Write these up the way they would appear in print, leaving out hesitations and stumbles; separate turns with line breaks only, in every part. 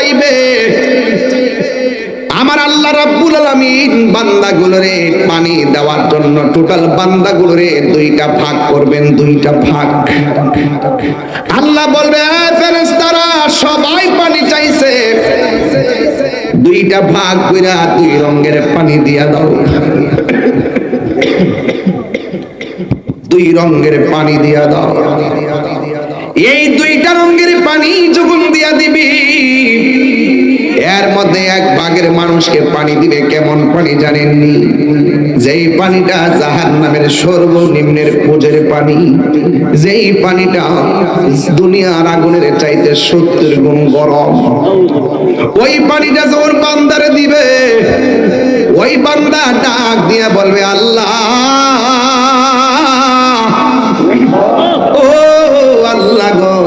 চাইবে। আমার আল্লাহ রাব্বুল আলামিন বান্দাগুলোরে পানি দেওয়ার জন্য টোটাল বান্দাগুলোরে দুইটা ভাগ করবেন, দুইটা ভাগ। আল্লাহ বলবে ফেরেশতারা সবাই পানি চাইছে, দুইটা ভাগ কইরা দুই রঙের পানি দিয়া দাও, দুই রঙের পানি দিয়া দাও। এই দুইটা রঙের পানি যখন দিয়া দিবি, এর মধ্যে এক ভাগের মানুষকে পানি দিবে। কেমন পানি জানেননি? যেই পানিটা জাহান্নামের সর্বনিম্নের পর্যায়ের পানি, যেই পানিটা দুনিয়ার আগুনের চাইতে 70 গুণ গরম। ওই পানিটা যখন বান্দারে দিবে, ওই বান্দা ডাক দিয়া বলবে আল্লাহ, ও আল্লাহ গো,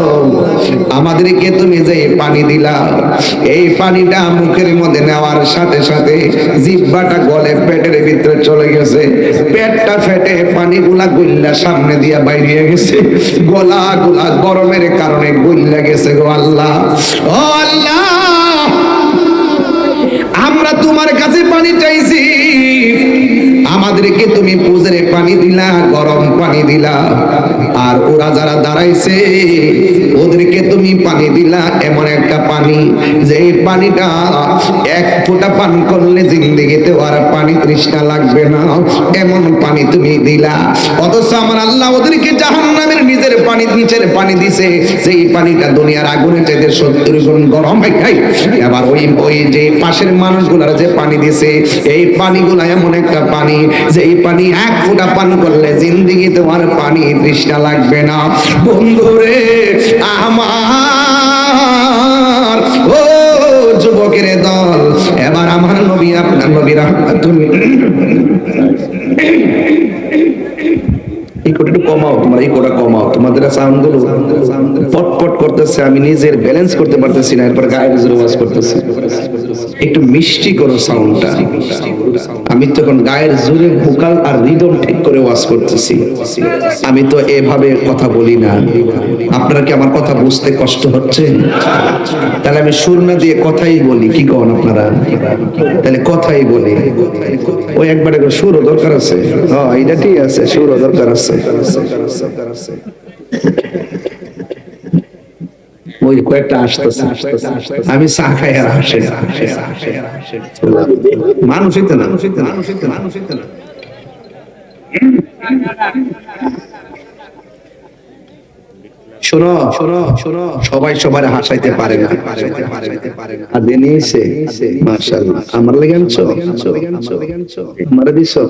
আমাদেরকে তুমি যে পানি দিলা, এই পানিটা মুখের মধ্যে নেওয়ার সাথে সাথে জিহ্বাটা গলে পেটের ভিতরে চলে গেছে, পেটটা ফেটে পানিগুলা গইল্লা সামনে দিয়া বাইরে গেছে, গলা গুলা গরমের কারণে গইল্লা গেছে গো আল্লাহ। ও আল্লাহ, আমরা তোমার কাছে পানি চাইছি, আমাদেরকে তুমি পুজরে পানি দিলা, গরম পানি দিলা, আর ওরা যারা দাঁড়াইছে ওদেরকে তুমি পানি দিলা এমন একটা পানি, যে পানিটা এক ফোঁটা পান করলে জিন্দেগিতে আর পানি তৃষ্ণা লাগবে না, এমন পানি তুমি দিলা। অথচ আমার আল্লাহ ওদেরকে জাহান্নামের নিজের পানি, নিচের পানি দিছে, সেই পানিটা দুনিয়ার আগুনের চাইতে 70 গুণ গরম। আবার ওই যে পাশের মানুষগুলার যে পানি দিছে, এই পানিগুলা এমন একটা পানি, যে এই পানি এক ফোঁটা পান করলে জিন্দেগিতে আর পানি তৃষ্ণা লাগবে না। বন্ধুরে আমার, ও যুবকের দল, এবার আমার নবী, আপনার নবী রাহমাতুল, এই কোটা একটু কমাও, তোমরা এই কোটা কমাও, তোমাদের সাউন্ড গুলো পটপট করতেছে, আমি নিজের ব্যালেন্স করতে পারতেছি না, এরপর গায়ের জোরে ওয়াজ করতেছি। একটু মিষ্টি করো সাউন্ডটা, আমি তখন গায়ের জোরে ভোকাল আর রিদম ঠিক করে ওয়াজ করতেছি। আমি তো এভাবে কথা বলি না। আপনারা কি আমার কথা বুঝতে কষ্ট হচ্ছে? তাহলে আমি সুর না দিয়ে কথাই বলি, কি কন আপনারা? তাহলে কথাই বলি। ওই একবারে সুরও দরকার আছে, হ্যাঁ এটা ঠিক আছে, সুরও দরকার আছে। ওই কয়েকটা আসতেছে, আমি চা খাই আর হাসে, মানুষই তো না। শোনো শোনো শোনো, সবাই সবার হাসাইতে পারে না, আর দেনিয়েছে মাশাআল্লাহ, আমার লাগি আনছো, মারা দিছো,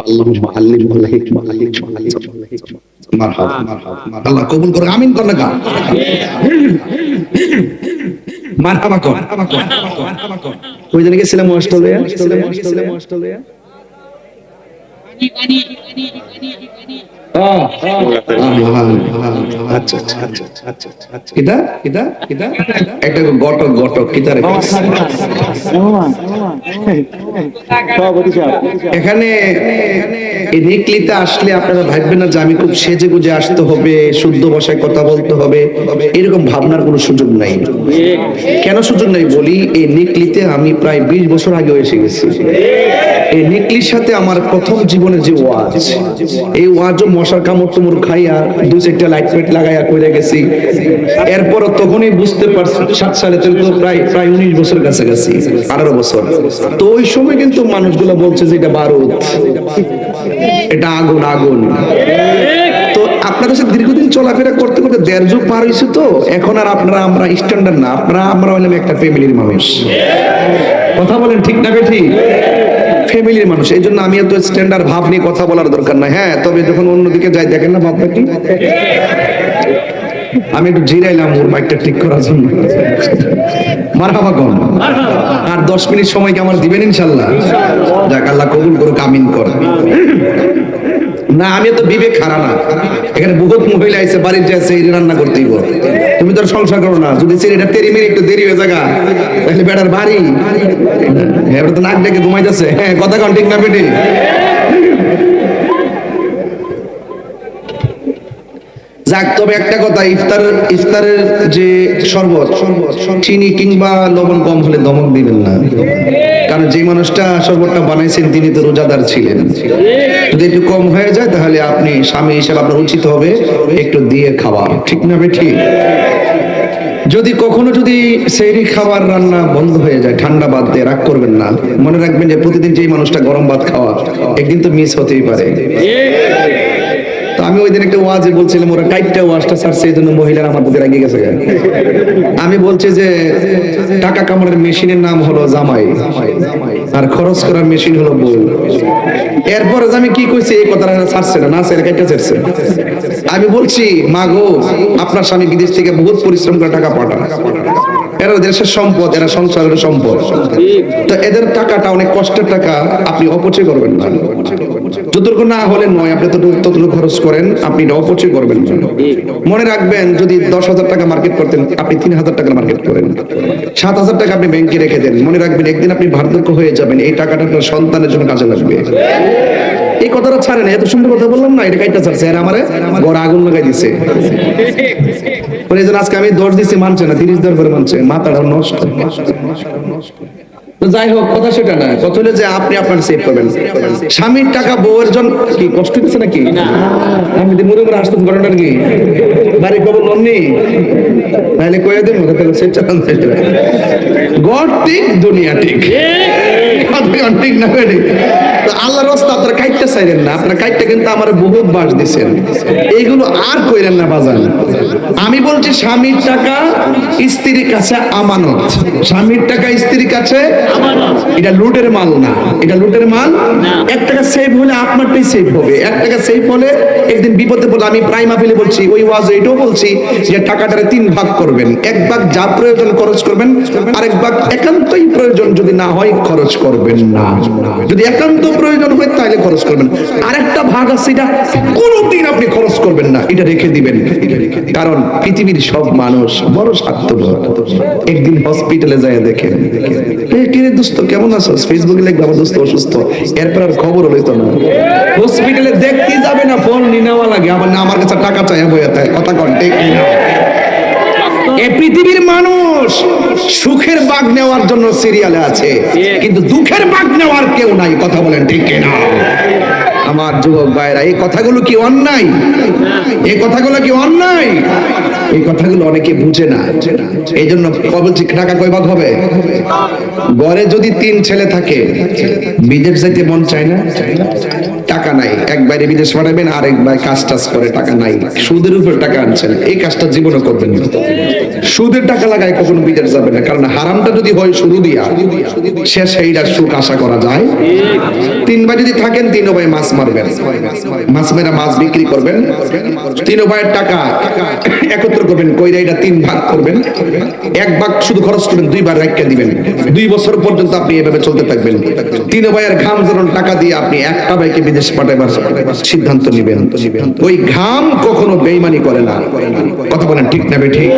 আল্লাহুম্মা আল্লিমহু হিকমা, মারহাবা, আল্লাহ কবুল করুন, আমিন কর না, মারহাবা কর। ওই দিন গেছিলাম অস্ট্রেলিয়া, একটা গটক গটক এখানে নিকলিতে আসলে আপনারা ভাববেন না যে আমি খুব সেজে গুজে আসতে হবে, শুদ্ধ ভাষায় কথা বলতে হবে, এরকম ভাবনার কোনো সুযোগ নাই। কেন সুযোগ নাই বলি, এই নিকলিতে আমি প্রায় 20 বছর আগে এসে গেছি। এই নিকলির সাথে আমার প্রথম জীবনের যে ওয়াজ, এই ওয়াজও মশার কামড় টুমড় খাইয়া 2-4টা লাইট পেট লাগাইয়া কইরা গেছি। এরপরও তখনই বুঝতে পারছি 7 সালে তো প্রায় 19 বছর কাছাকাছি, 18 বছর। তো ওই সময় কিন্তু মানুষগুলো বলছে যে এটা বারুদ, এটা আগুন আগুন। তো আপনাদের সাথে দীর্ঘদিন চলাফেরা করতে করতে 1.5 যুগ পার হয়েছে, তো এখন আর আপনারা আমরা স্ট্যান্ডার্ড না, আমরা হলাম একটা ফ্যামিলির মানুষ। কথা বলেন ঠিক না ঠিক? ফ্যামিলির মানুষ, এই জন্য আমি এত স্ট্যান্ডার্ড ভাব নিয়ে কথা বলার দরকার নাই। হ্যাঁ, তবে যখন অন্যদিকে যাই দেখেন না ভাবটা কি, আমি একটু জিরাইলাম ওর মাইকটা ঠিক করার জন্য। মারহাবা কোন, আর 10 মিনিট সময় কি আমার দিবেন ইনশাআল্লাহ? যাক, আল্লাহ কবুল করুক, আমিন কর। না, আমি তো বিবেক হারা না, এখানে বহুত মহিলা আছে, বাড়ির যাচ্ছে এই রান্না করতেই বল, তুমি তো সংসার করো না, যদি এটা 30 মিনিট একটু দেরি হয়ে যাগা তাহলে বেটার বাড়ি, এবার তো নাক ডেকে ঘুমাই যাচ্ছে। হ্যাঁ, কথা কন ঠিক না বেটি? যাক, তবে একটা কথা, ইফতারের যে শরবত, চিনি কিংবা লবণ কম হলে দমক দিবেন না, কারণ যে মানুষটা শরবতটা বানাইছেন তিনি তো রোজাদার ছিলেন। যদি একটু কম হয়ে যায় তাহলে আপনি স্বামী হিসেবে আপনার উচিত হবে একটু দিয়ে খাওয়া, ঠিক না ঠিক? যদি কখনো সেহরি খাবার রান্না বন্ধ হয়ে যায়, ঠান্ডা ভাত দিয়ে রাগ করবেন না, মনে রাখবেন যে প্রতিদিন যেই মানুষটা গরম ভাত খাওয়া একদিন তো মিস হতেই পারে। তো আমি ওই দিন একটা ওয়াজে বলছিলাম, ওরা টাইপটা ওয়াজটা ছাড়ছে, এই জন্য মহিলারা আমার প্রতি রাগিয়ে গেছে। আমি বলছি যে টাকা কামানোর মেশিনের নাম হলো জামাই, আর খরচ করার মেশিন হলো বউ। এরপরে আমি কি কইছি, এই কথাটা ছাড়ছে না, সেটা কাইটা ছাড়ছে। আমি বলছি, মা গো, আপনার স্বামী বিদেশ থেকে বহুত পরিশ্রম করে টাকা পাঠান, এরা দেশের সম্পদ, এরা সংসারের সম্পদ, তো এদের টাকাটা অনেক কষ্টের টাকা, আপনি অপচয় করবেন না। যতটুকু না হলে নয়, আপনি ততটুকু খরচ করেন, আপনি এটা অপচয় করবেন না। মনে রাখবেন, যদি 10,000 টাকা মার্কেট করতেন, আপনি 3,000 টাকা মার্কেট করেন, 7,000 টাকা আপনি ব্যাংকে রেখে দেন। মনে রাখবেন, একদিন আপনি বার্ধক্য হয়ে যাবেন, এই টাকাটা আপনার সন্তানের জন্য কাজে লাগবে। এই কথাটা ছাড়েন, এত সুন্দর কথা বললাম না, এটা কাইটা ছাড়ছে, আর আমারে ঘরে আগুন লাগাই দিছে। আজকে আমি 10 দিছি, মানছে না, 30 দেওয়ার পরে মানছে, মাথাটা নষ্ট। যাই হোক, কথা সেটা না, কথা হলো যে আপনি আপনার সেভ করবেন। স্বামীর টাকা বউয়ের জন্য কি কষ্ট দিচ্ছে নাকি? আমি মনে মনে আসতে ঘটনা কি বাড়ি খবর লননি, তাহলে কয়ে দেব গড ঠিক দুনিয়া ঠিক, ঠিক না? আল্লাহর রাস্তা আপনারা কাইটটা চাইলেন না, আপনারা কাইটটা কিন্তু আমার বহুত বাস দিচ্ছেন, এইগুলো আর কইরেন না বাজান। আমি বলছি, স্বামীর টাকা স্ত্রীর কাছে আমানত, স্বামীর টাকা স্ত্রীর কাছে এটা লুটের মাল না, এটা লুটের মাল। 1 টাকা সেভ হলে আপনারটাই সেভ হবে, 1 টাকা সেভ হলে একদিন বিপদে পড়লে, আমি প্রায় মাহফিলে বলছি, ওই ওয়াজে এটাও বলছি যে টাকাটারে 3 ভাগ করবেন, 1 ভাগ যা প্রয়োজন খরচ করবেন, আরেক ভাগ একান্তই প্রয়োজন যদি না হয় খরচ করবেন না, যদি একান্ত প্রয়োজন হয় তাহলে খরচ করবেন। আরেকটা ভাগ আছে, এটা কোনোদিন আপনি খরচ করবেন না, এটা রেখে দিবেন। কারণ পৃথিবীর সব মানুষ বড় স্বার্থপর। একদিন হসপিটালে যায় দেখেন, কিরে দোস্ত কেমন আছো, ফেসবুকে লিখবে আমার দোস্ত অসুস্থ, এরপর আর খবর লইতো না। হসপিটালে দেখতে যাবে না, ফোন নেওয়া লাগে, আবার না আমার কাছে টাকা চাই বইয়া থাকে, কথা কন ঠিক না? এই পৃথিবীর মানুষ সুখের ভাগ নেওয়ার জন্য সিরিয়ালে আছে, কিন্তু দুঃখের ভাগ নেওয়ার কেউ নাই, কথা বলেন ঠিক কিনা? আমার যুবক ভাইরা, এই কথাগুলো কি অন্যায়? এই কথাগুলো কি অন্যায়? এই কথাগুলো অনেকে বুঝে না, এই জন্য বলছি টাকা কয় ভাগ হবে? ঘরে যদি 3 ছেলে থাকে, বিদেশ যাইতে মন চায় না, টাকা নাই, এক বাইরে বিদেশ পাঠাবেন, আরেক ভাই কাজ টাজ করে, টাকা নাই, সুদের উপর টাকা আনছেন, এই কাজটা জীবনে করবেন না। সুদের টাকা লাগায় কখনো বিদেশ যাবে না, কারণ হারামটা যদি হয় শুরু দিয়া, শেষ সেইটার সুখ আশা করা যায়। 3 ভাই যদি থাকেন, 3 ভাই মাছ মারবেন, মাছ মেরা মাছ বিক্রি করবেন, 3 ভাইয়ের টাকা একত্র করবেন, কইরা এটা 3 ভাগ করবেন, 1 ভাগ শুধু খরচ করবেন, 2 বার রাখা দিবেন, 2 বছর পর্যন্ত আপনি এভাবে চলতে থাকবেন। 3 ভাইয়ের ঘাম জড়ানো টাকা দিয়ে আপনি একটা ভাইকে বিদেশ পাঠাবার সিদ্ধান্ত নেবেন। ওই ঘাম কখনো বেঈমানি করে না, কথা বলেন ঠিক না? ঠিক।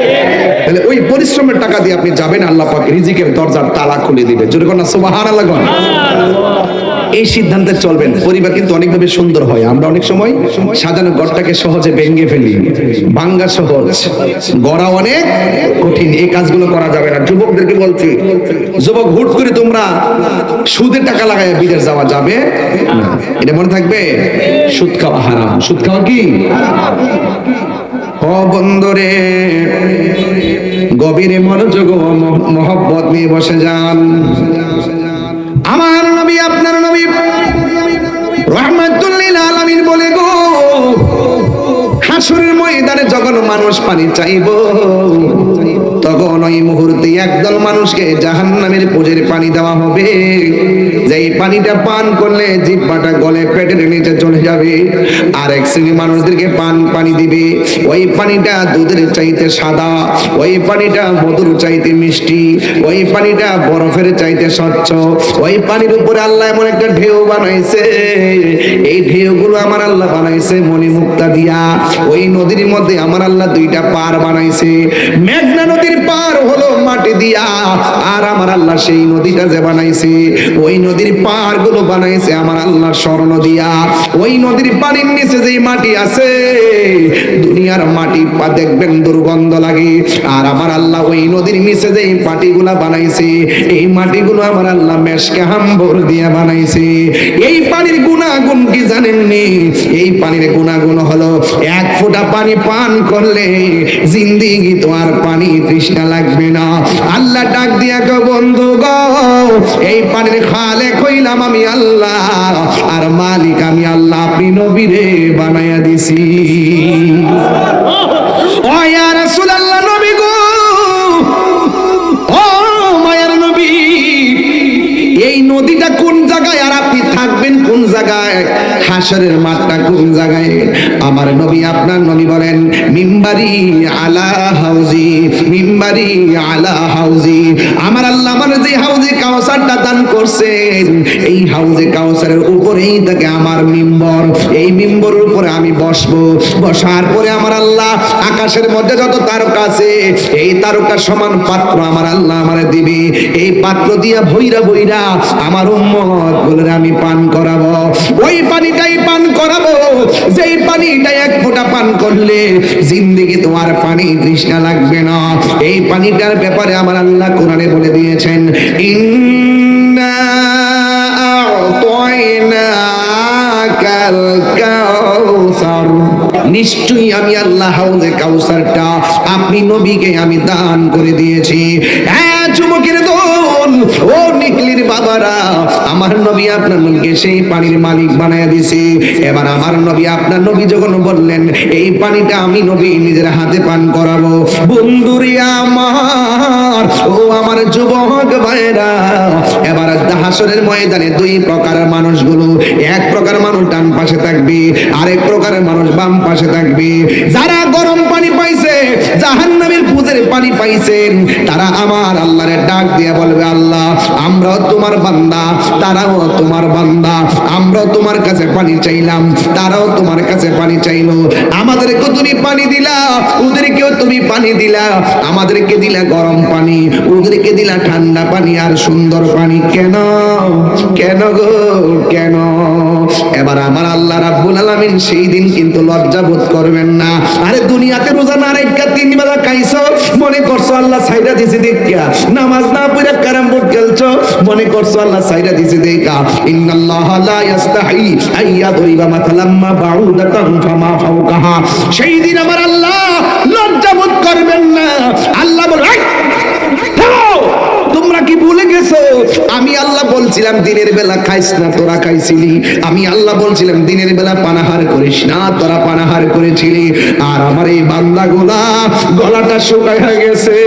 তাহলে ওই পরিশ্রমের টাকা দিয়ে আপনি যাবেন, আল্লাহ পাক রিজিকের দরজার তালা খুলে দিবেন। জোরে কোন সুবহানাল্লাহ কোন। এই সিদ্ধান্তে চলবেন, পরিবার কিন্তু অনেকভাবে সুন্দর হয়। আমরা অনেক সময় সাজানো ঘরটাকে সহজে ভেঙে ফেলি, ভাঙ্গা সহজ, গড়া অনেক কঠিন। এই কাজগুলো করা যাবে না। যুবকদেরকে বলছি, যুবক হুট করে তোমরা সুদের টাকা লাগায় বিদেশ যাওয়া যাবে না, এটা মনে থাকবে। সুদ খাওয়া হারাম। সুদ খাওয়া কি? ও বন্ধুরে, গভীরে মনোযোগ মহব্বত নিয়ে বসে যান। আমার নবী, আপনার নবী রাহমাতুল লিল আলামিন বলে গো, হাসরের ময়দানে যখন মানুষ পানি চাইবো, তখন ওই মুহূর্তে একদল মানুষকে জাহান্নামের পুজের পানি দেওয়া হবে। যেই পানিটা পান করলে জিহ্বাটা গলে পেটের নিচে চলে যাবে। আর এক শ্রেণী মানুষদেরকে পানি দিবে, ওই পানিটা দুধের চাইতে সাদা, ওই পানিটা মধুর চাইতে মিষ্টি, ওই পানিটা বরফের চাইতে স্বচ্ছ। ওই পানির উপরে আল্লাহ এমন একটা ঢেউ বানাইছে, এই ঢেউগুলো আমার আল্লাহ বানাইছে মণিমুক্তা দিয়া। ওই নদীর মধ্যে আমার আল্লাহ 2টা পার বানাইছে। মেঘনা নদীর পার হলো মাটি দিয়া, আর আমার আল্লাহ সেই নদীটা যে বানাইছে, ওই নদীর পাহাড় গুলো বানাইছে আমার আল্লাহর স্মরণ দিয়া। ওই নদীর পানির নিচে যে মাটি আছে, দুনিয়ার মাটি দেখবেন দুর্গন্ধ লাগে, আর আমার আল্লাহ ওই নদীর নিচে যে মাটিগুলা বানাইছে, এই মাটিগুলো আমার আল্লাহ মেশকে হাম্বর দিয়া বানাইছে। এই পানির গুণাগুণ কি জানেননি? এই পানির গুণাগুণ হলো এক ফোঁটা পানি পান করলে জিন্দেগি তো আর পানি তৃষ্ণা লাগবে না। আল্লাহ ডাক দিয়া গো বন্ধু গো, এই পানির খালেক হইলাম আমি আল্লাহ, আর মালিক আমি আল্লাহ, আপনি নবীরে বানায়া দিছি। ও ইয়া রাসূলুল্লাহ, নবী গো, ও মায়ার নবী, এই নদীটা কোন জায়গায় আর আপনি থাকবেন কোন জায়গায়? হাসরের মাঠটা কোন জায়গায়? আমার নবী, আপনার নবী বলেন মিম্বারি আলা হাউজি, মিম্বারি আলা হাউজি। আমার আল্লাহ আমার যে হাউজে কাউসারটা দান করছেন, এই হাউজে কাউসারের উপরেই থাকে আমার মিম্বর। এই মিম্বরের উপরে আমি বসবো, বসার পরে আমার আল্লাহ আকাশের মধ্যে যত তারকা আছে, এই তারকা সমান পাত্র আমার আল্লাহ আমার দিবে। এই পাত্র দিয়া ভৈরা ভৈরা আমার উম্মত গুলোরে আমি পান করাবো। ওই পানিটাই পান করাবো, যেই পানিটা এক ফোঁটা পান করলে জিন্দেগি তোমার পানি তৃষ্ণা লাগবে না। এই পানিটার ব্যাপারে আমার আল্লাহ কোরআনে বলে দিয়েছেন, ইন্না আ'তাইনাকাল কাউসার, নিশ্চয়ই আমি আল্লাহ হাউজে কাউসারটা আপনি নবীকে আমি দান করে দিয়েছি। হ্যাঁ যুবকের দল, ও নিকলির বাবারা, আমার নবী আপনার নবীকে সেই পানির মালিক বানায়া দিয়েছি। এবার আমার নবী আপনার নবী যখন বললেন এই পানিটা আমি নবী নিজের হাতে পান করাবো, বন্ধুরে আমার, ও আমার যুবক ভাইরা, এবার হাসরের ময়দানে দুই প্রকারের মানুষগুলো, এক প্রকার মানুষ ডান পাশে থাকবে, আরেক প্রকারের মানুষ বাম পাশে থাকবে। যারা গরম পানি পাইছে, জাহান্নামের পুজের পানি পাইছেন, তারা আমার আল্লাহরে ডাক দিয়ে বলবে, আল্লাহ আমরাও তোমার বান্দা, তারাও তোমার বান্দা, আমরাও তোমার কাছে পানি চাইলাম, তারাও তোমার কাছে পানি চাইলো। আমাদেরকে তুমি পানি দিলা, ওদেরকেও তুমি পানি দিলা, আমাদেরকে দিলা গরম পানি, ওদেরকে দিলা ঠান্ডা পানি আর সুন্দর পানি। কেন কেন গো কেন? এবার আমার আল্লাহ রাব্বুল আলামিন সেই দিন কিন্তু লজ্জা বোধ করবেন না। আরে দুনিয়াতে রোজা না রেখা 3 বেলা খাইছো, মনে করছো আল্লাহ সাইরা দিছে দেখা, নামাজ না পড়ে ক্যারাম বোর্ড খেলছো, মনে করছো আল্লাহ সাইরা দিছে দেখা। ইন্নাল্লাহ লা ইস্তাহি আইয়াদরিবা মাতালাম মা বাউদাতান ফামা ফাওকাহা, সেই দিন আমার আল্লাহ লজ্জা বোধ করবেন না। আল্লাহ বলে, তোমরা কি ভুলে গেছো আমি আল্লাহ বলছিলাম দিনের বেলা খাইস না, তোরা খাইছিলি। আমি আল্লাহ বলছিলাম দিনের বেলা পানাহার করিস না, তোরা পানাহার করেছিলি। আর আমার এই বান্দাগুলা গলাটা শুকায় গেছে,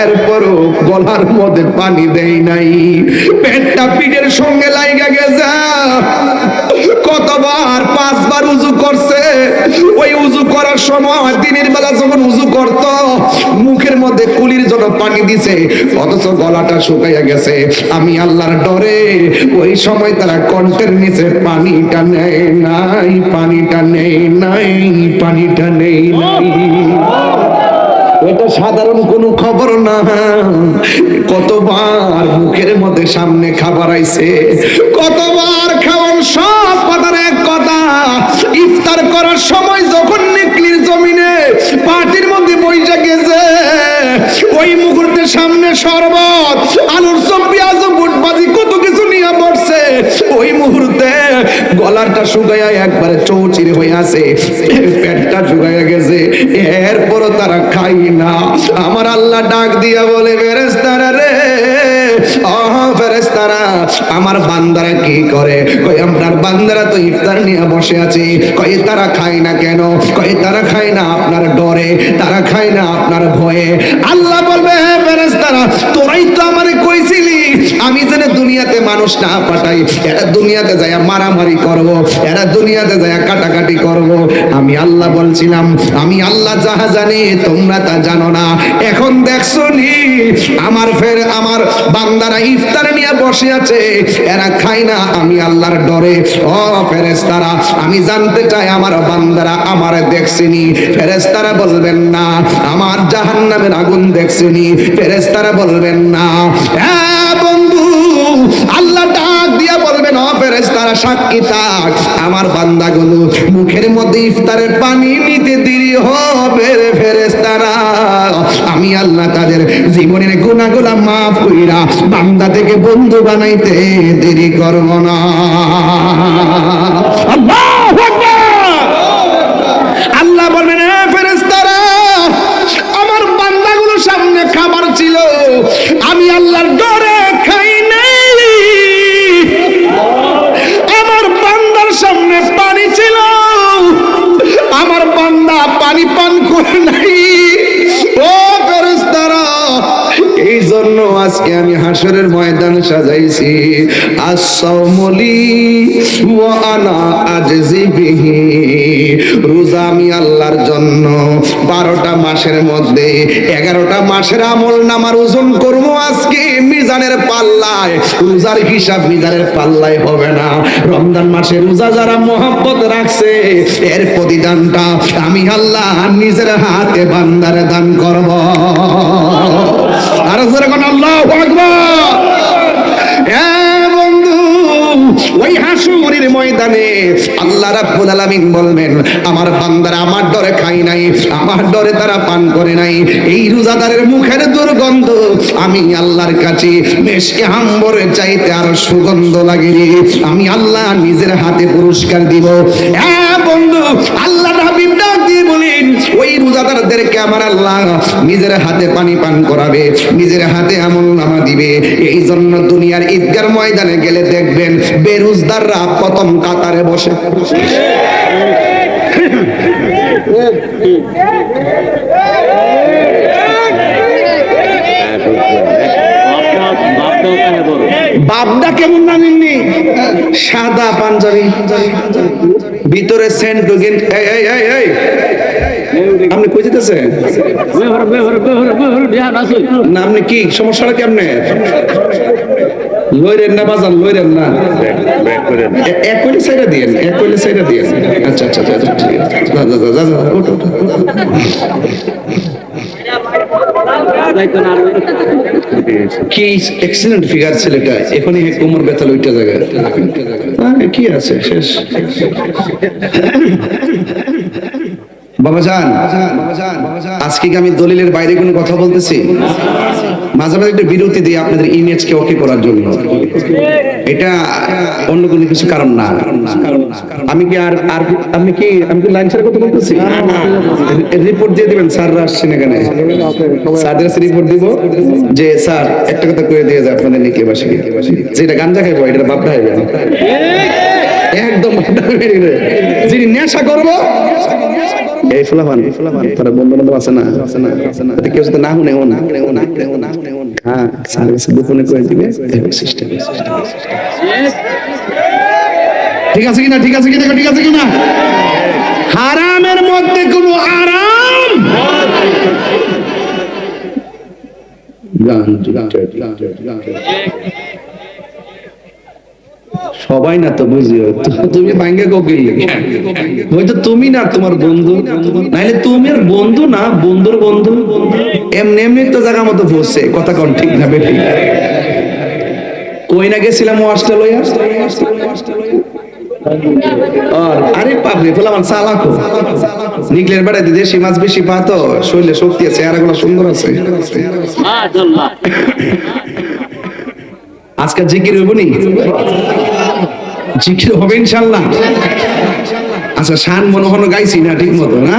এরপরও গলার মধ্যে পানি দেয় নাই, পেটটা পিঠের সঙ্গে লাইগা গেছে। কতবার 5 বার উযু করছে, ওই উযু করার সময় দিনের বেলা যখন উযু করত মুখের মধ্যে কুলির জন্য পানি দিছে, অথচ গলাটা শুকাইয়া গেছে। আমি আল্লাহর ডরে ওই সময় তারা কণ্ঠের নিচে পানিটা নেয় নাই, পানিটা নেই নাই, পানিটা নেই নাই। এটা সাধারণ কোনো খবর না। কতবার মুখের মধ্যে সামনে খাবার আইছে, কতবার খাওয়ার সব কথার এক কথা, ইফতার করার সময় যখন নিকলির জমিনে পাটির মধ্যে বইসা গেছে, ওই মুহূর্তে সামনে শরবত, আলুর চপ, পেঁয়াজ, বুটবাজি কত কিছু নিয়ে বসছে, ওই মুহূর্তে গলাটা শুকাইয়া একবারে চৌচির হয়ে আছে, পেটটা শুকাইয়া গেছে, এরপরও তারা খাই না। আমার আল্লাহ ডাক দিয়া বলে, ফেরেশতারা রে, ফেরেশতারা আমার বান্দারা কি করে? কই আপনার বান্দারা তো ইফতার নিয়ে বসে আছে। কই তারা খায় না কেন? কই তারা খায় না আপনার ডরে, তারা খায় না আপনার ভয়ে। আল্লাহ বলবে, হ্যাঁ ফেরেশতারা, তোরাই তো আমারে কইছিলি আমি যেন দুনিয়াতে মানুষ না পাঠাই, এরা দুনিয়াতে যায় মারামারি করব, এরা দুনিয়াতে যায় কাটাকাটি করব। আমি আল্লাহ বলছিলাম, আমি আল্লাহ যাহা জানি তোমরা তা জানো না। এখন দেখছো নি আমার বান্দারা ইফতার নিয়ে বসে আছে, এরা খায় না আমি আল্লাহর ডরে। ও ফেরেশতারা, আমি জানতে চাই আমার বান্দারা আমার দেখছেনি? ফেরেশতারা বলবেন না। আমার জাহান্নামের আগুন দেখছেনি? ফেরেশতারা বলবেন না। হ্যাঁ বন্ধু, আল্লাহ ডাক দিয়া বলবেন, ও ফেরেশতারা সাক্ষী থাক, আমার বান্দাগুলো মুখের মধ্যে ইফতারের পানি নিতে দেরি হবে রে ফেরেশতারা, আমি আল্লাহ তাদের জীবনের গুনাহগুলো মাফ কইরা বান্দা থেকে বন্ধু বানাইতে দেরি করব না। আল্লাহু আকবার। আল্লাহ বলবেন, এ ফেরেশতারা, আমার বান্দাগুলোর সামনে খাবার ছিল, আমি আল্লাহর ডরে খাই নাই। আমার বান্দার সামনে পানি ছিল, আমার বান্দা পানি পান করে নাই। ও ফেরেশতারা, এই জন্য আজকে আমি হাসরের ময়দান সাজাইছি। আসসাউমুলি ওয়া আনা আজজি বিহি, রোজা আমি আল্লাহর জন্য 12টা মাসের মধ্যে 11টা মাসের আমল নামার ওজন করব আজকে মিজানের পাল্লায়। রোজার হিসাব মিজানের পাল্লায় হবে না। রমজান মাসে রোজা যারা মহব্বত রাখছে, এর প্রতিদানটা আমি আল্লাহ নিজের হাতে বান্দারে দান করব। আর জোরে কোন আল্লাহু আকবার। বন্ধু, ওই হাসরের ময়দানে আল্লাহ রাব্বুল আলামিন বলবেন, আমার বান্দারা আমার ডরে খাই নাই, আমার ডরে তারা পান করে নাই। এই রোজাদারের মুখের দুর্গন্ধ আমি আল্লাহর কাছে মেশকে আম্বরের চাইতে আরো সুগন্ধ লাগে। আমি আল্লাহ নিজের হাতে পুরস্কার দিব। বন্ধু, আল্লাহ হাবিব ডাক দিয়ে বলেন, ওই রোজাদারদেরকে আমার আল্লাহ নিজের হাতে পানি পান করাবে, নিজের হাতে আমলনামা দিবে। এই জন্য দুনিয়ার ঈদগার ময়দানে গেলে দেখবেন বেরোজদাররা প্রথম কাতারে বসে। বাপদা কেমন নামেননি? সাদা পাঞ্জাবি, ভিতরে সেন্ট। আপনি কই যেতেছেন? না আপনি কি সমস্যাটা কেমনে? লইরেন না বাজান, লইরেন না, এক কইলে সাইডা দিয়েন, এক কইলে সাইডা দিয়েন। আচ্ছা আচ্ছা আচ্ছা, ঠিক আছে, যা যা, ওঠো। কি এক্সিলেন্ট ফিগার ছেলেটা, এখনই কোমর ব্যথা ওইটা জায়গায়। কি আছে শেষ। বাবাজান, আজকে কি আমি দলিলের বাইরে কোনো কথা বলতেছি? মাঝে মাঝে একটু বিরতি দিয়ে আপনাদের ইমেজকে ওকে করার জন্য। এটা অন্য কোনো কিছু কারণ না। আমি কি আমি কি লাইন ছাড়া কথা বলতেছি? রিপোর্ট দিয়ে দিবেন, স্যাররা আসছেন এখানে, স্যারদের কাছে রিপোর্ট দিব যে স্যার একটা কথা কয়ে দিয়ে যায় আপনাদের নিকে বাসে, যেটা গাঞ্জা খাইবো এটা বাপটা খাইবে একদম। যিনি নেশা করবো এই ফুলাফান তারা বন্ধু বান্ধব আছে না, কেউ যদি না শুনে হ্যাঁ গোপনে করে দিবে সিস্টেম। ঠিক আছে কিনা? ঠিক আছে কিনা? ঠিক আছে কিনা? হারামের মধ্যে কোনো আরাম সবাই না তো বুঝিও। তুমি ভাঙ্গে কোকিল হয়তো তুমি না তোমার বন্ধু, নাইলে তুমি আর বন্ধু না বন্ধুর বন্ধু। এমনি এমনি তো জায়গা মতো বসছে কথা কোন ঠিক না বেটি? কই না গেছিলাম ওয়াশটা লইয়া, আরে পাবলি ফেলাম চালাকো নিকলের বেড়া দিদি দেশি মাছ বেশি পাতো, শরীরে শক্তি আছে, চেহারাগুলো সুন্দর আছে। আজকে জিকির হইব নি? জিকির হবে ইনশাআল্লাহ। আচ্ছা শান মনোহন গাইছি না ঠিক মতো না?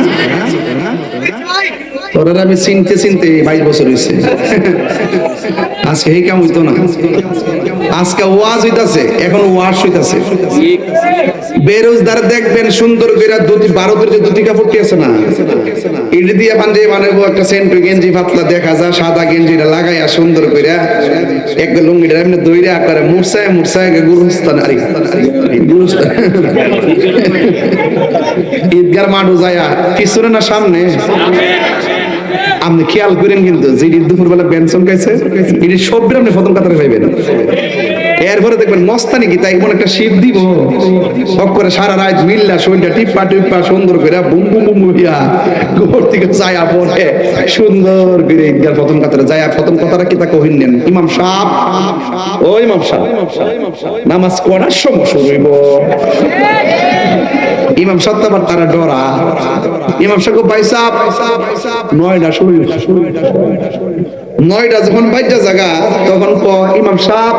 তোরা আমি চিনতে 22 বছর হয়েছে। আজকে এই কাম হইতো না। আজকে ওয়াজ হইতাছে, এখন ওয়াজ হইতাছে। বেরোজদার দেখবেন সুন্দর করে ধুতি, ভারতের যে ধুতি কাপড়টি আছে না, এই এটা দিয়ে পাঞ্জাবি বানাবো, একটা সেন্টু গেঞ্জি পাতলা দেখা যায়, সাদা গেঞ্জিটা লাগাইয়া সুন্দর করে একটা লুঙ্গিটা এমনি দইরা করে মুরসায় গুরুস্থান আরে গুরুস্থান ঈদগার মাঠও যায় পিছনে না সামনে। আপনি খেয়াল করেন কিন্তু যে দুপুর বেলা বেনসন খাইছে এটি সবরে আপনি প্রথম কাতারে পাইবেন। এরপরে দেখবেন মস্তানি কি তাই একটা শীত দিব করে সারা রাত মিল্লা শরীরটা টিপ্পা সুন্দর করে বুম বুম বুম হইয়া গোবর থেকে যায়া পড়ে সুন্দর করে ঈদগার প্রথম কাতারে যায়। প্রথম কথাটা কি তা কহিন নেন, ইমাম সাহেব ও ইমাম সাহেব নামাজ পড়ার সময় শুরু হইব। ইমাম সাহেব আবার তারা ডরা, ইমাম সাহেব ভাই সাহেব 9টা শুরু 9টা যখন বাইটা জায়গা তখন ক ইমাম সাহেব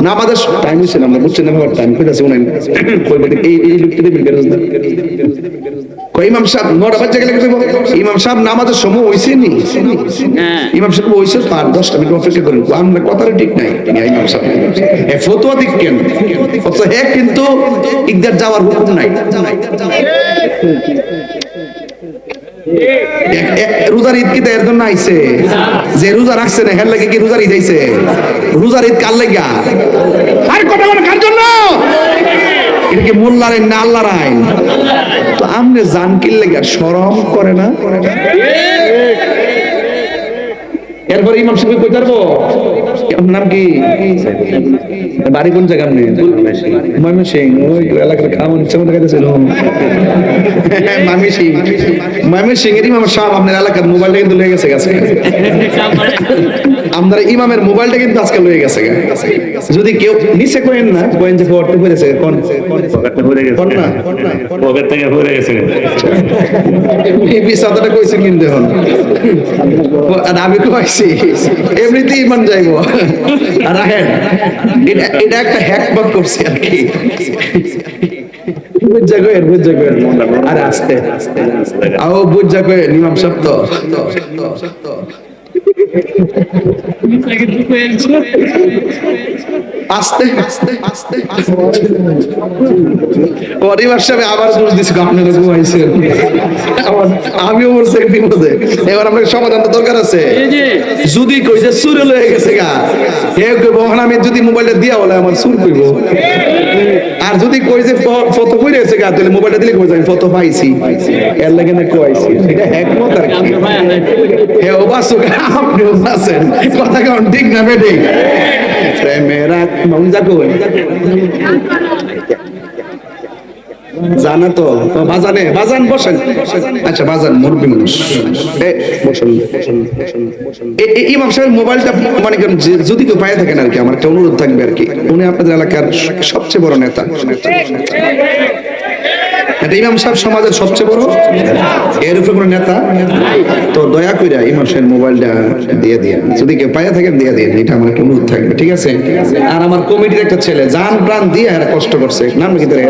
নামাজের টাইম হইছে না, আমরা বুঝছেন না ব্যাপার টাইম কইতাছে উনি কইবে এই লোকটি দিবেন বেরোজ না কই ইমাম সাহেব 9টা বাজে গেলে কইব ইমাম সাহেব নামাজের সময় হইছে নি, ইমাম সাহেব হইছে আর 10টা মিনিট অপেক্ষা করেন। আমরা কথাটা ঠিক নাই ইমাম সাহেব এ ফতোয়া দিক কেন অথচ হে কিন্তু ঈদগাহ যাওয়ার হুকুম নাই। রোজার ঈদ কি এর জন্য আইছে যে রোজা রাখছে না হের লাগে কি রোজার ঈদ আইছে? রোজার ঈদ কার লাগা? আর কথা বলে কার জন্য? এটা কি মোল্লার আইন না আল্লাহর আইন? তো আমনে জান কি লাগা শরম করে না? এরপর ইমাম সাহেব কই পারবো আপনার নাম কি, বাড়ি কোন জায়গা? আপনি ময়মনসিংহ, ওই এলাকার খাওয়ান ইচ্ছা মতো খাইতেছিল ময়মনসিংহ এর ইমাম সাহেব আপনার এলাকার মোবাইলটা কিন্তু লয়ে গেছে গেছে আপনার ইমামের মোবাইলটা কিন্তু আজকে লয়ে গেছে। যদি কেউ নিচে কইেন না কইেন যে পড়তে পড়েছে কোন পকেটে পড়ে গেছে, কোন না পকেট থেকে পড়ে গেছে এই বিসাতটা কইছে কিন্তু এখন আর আমি কইছি এমনিতেই ইমান যাইবো। আর রাখেন এটা একটা হ্যাক বাক করছি আর কি, বুঝা কইেন আর আস্তে আও বুঝা কইেন ইমাম সাহেব তো আস্তে আস্তে পরিবার সাহেব আবার দোষ দিছি আপনারা ঘুমাইছেন, আমিও বলছি বিপদে। এবার আপনাকে সমাধান তো দরকার আছে। যদি কই যে সুরে লয়ে গেছে গা কেউ কইব আমি যদি মোবাইলটা দিয়া বলে আমার সুর কইব, আর যদি কই যে ফটো কই রয়েছে গা তাহলে মোবাইলটা দিলে কই যাই ফটো পাইছি এর লাগে না কইছি, এটা একমত আর কি। হে ও বাসুক আপনি ও বাসেন কথা কেমন ঠিক না বেঠিক? প্রেমেরা মঞ্জা কই জানা তো বাজানে বাজান বসেন। আচ্ছা বাজান মুরব্বী মানুষ বসেন। ইমাম সাহেব মোবাইলটা মানে যদি কেউ পায়ে থাকেন আর কি, আমার একটা অনুরোধ থাকবে আর কি, উনি আপনাদের এলাকার সবচেয়ে বড় নেতা। ইমাম সাহেব সমাজের সবচেয়ে বড়, এর উপরে কোনো নেতা তো দয়া করে ইমাম সাহেব মোবাইলটা দিয়ে দিয়ে যদি কেউ পায়ে থাকেন দিয়ে দিয়ে, এটা আমার একটা অনুরোধ থাকবে, ঠিক আছে? আর আমার কমিটির একটা ছেলে জান প্রাণ দিয়ে এরা কষ্ট করছে, নাম কি ধরে